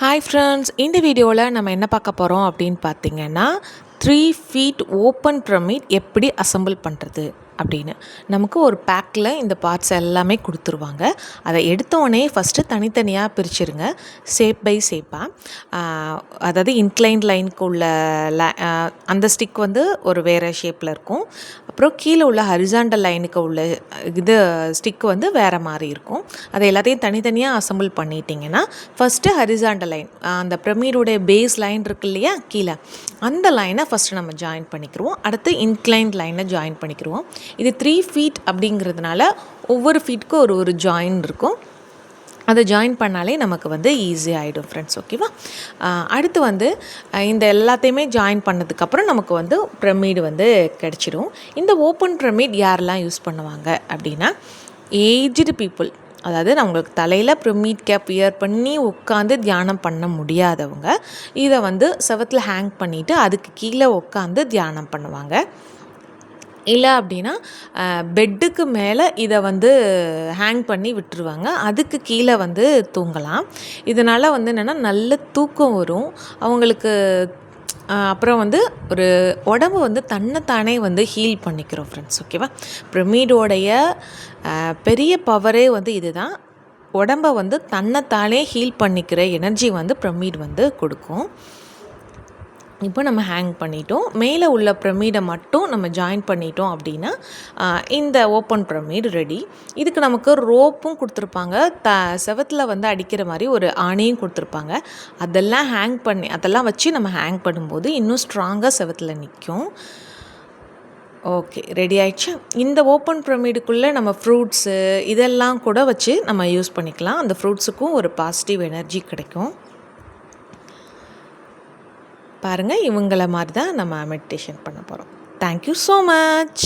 Hi friends, இந்த வீடியோவில் நம்ம என்ன பார்க்க போகிறோம் அப்படின்னு பார்த்தீங்கன்னா 3 ஃபீட் ஓப்பன் பிரமிட் எப்படி அசெம்பிள் பண்ணுறது அப்படின்னு. நமக்கு ஒரு பேக்கில் இந்த பார்ட்ஸ் எல்லாமே கொடுத்துருவாங்க. அதை எடுத்தோடனே ஃபஸ்ட்டு தனித்தனியாக பிரிச்சுருங்க, ஷேப் பை ஷேப்பாக. அதாவது இன்க்ளைன்ட் லைனுக்கு உள்ள அந்த ஸ்டிக் வந்து ஒரு வேறு ஷேப்பில் இருக்கும். அப்புறம் கீழே உள்ள ஹரிசாண்டல் லைனுக்கு உள்ள இது ஸ்டிக் வந்து வேறு மாதிரி இருக்கும். அதை எல்லாத்தையும் தனித்தனியாக அசெம்பிள் பண்ணிட்டீங்கன்னா ஃபஸ்ட்டு ஹரிசாண்டல் லைன், அந்த பிரமிடோடைய பேஸ் லைன் இருக்கு இல்லையா கீழே, அந்த லைனை ஃபஸ்ட்டு நம்ம ஜாயின் பண்ணிக்கிடுவோம். அடுத்து இன்க்ளைன்ட் லைனை ஜாயின் பண்ணிக்கிடுவோம். இது 3 ஃபீட் அப்படிங்கிறதுனால ஒவ்வொரு ஃபீட்டுக்கும் ஒரு ஜாயின் இருக்கும். அதை ஜாயின் பண்ணாலே நமக்கு வந்து ஈஸியாகிடும் ஃப்ரெண்ட்ஸ். ஓகேவா? அடுத்து வந்து இந்த எல்லாத்தையுமே ஜாயின் பண்ணதுக்கப்புறம் நமக்கு வந்து பிரமிடு வந்து கிடச்சிடும். இந்த ஓப்பன் பிரமிட் யாரெல்லாம் யூஸ் பண்ணுவாங்க அப்படின்னா, ஏஜ்டு பீப்புள், அதாவது அவங்களுக்கு தலையில் பிரமிட் கேப் வியர் பண்ணி உட்காந்து தியானம் பண்ண முடியாதவங்க இதை வந்து செவத்தில் ஹேங் பண்ணிவிட்டு அதுக்கு கீழே உட்காந்து தியானம் பண்ணுவாங்க. இல்லை அப்படின்னா பெட்டுக்கு மேலே இதை வந்து ஹேங் பண்ணி விட்டுருவாங்க, அதுக்கு கீழே வந்து தூங்கலாம். இதனால் வந்து என்னென்னா நல்ல தூக்கம் வரும் அவங்களுக்கு. அப்புறம் வந்து ஒரு உடம்பு வந்து தன்னைத்தானே வந்து ஹீல் பண்ணிக்கிறோம் ஃப்ரெண்ட்ஸ். ஓகேவா? பிரமிடோடைய பெரிய பவரே வந்து இதுதான். உடம்பை வந்து தன்னைத்தானே ஹீல் பண்ணிக்கிற எனர்ஜி வந்து பிரமிட் வந்து கொடுக்கும். இப்போ நம்ம ஹேங் பண்ணிட்டோம். மேலே உள்ள பிரமிடை மட்டும் நம்ம ஜாயின் பண்ணிட்டோம் அப்படின்னா இந்த ஓப்பன் பிரமிட் ரெடி. இதுக்கு நமக்கு ரோப்பும் கொடுத்துருப்பாங்க, செவத்தில் வந்து அடிக்கிற மாதிரி ஒரு ஆணியும் கொடுத்துருப்பாங்க. அதெல்லாம் வச்சு நம்ம ஹேங் பண்ணும்போது இன்னும் ஸ்ட்ராங்காக செவத்தில் நிற்கும். ஓகே, ரெடி ஆயிடுச்சு. இந்த ஓப்பன் பிரமிடுக்குள்ளே நம்ம ஃப்ரூட்ஸு இதெல்லாம் கூட வச்சு நம்ம யூஸ் பண்ணிக்கலாம். அந்த ஃப்ரூட்ஸுக்கும் ஒரு பாசிட்டிவ் எனர்ஜி கிடைக்கும். பாருங்கள், இவங்கள மாதிரி தான் நம்ம மெடிடேஷன் பண்ண போகிறோம். Thank you so much.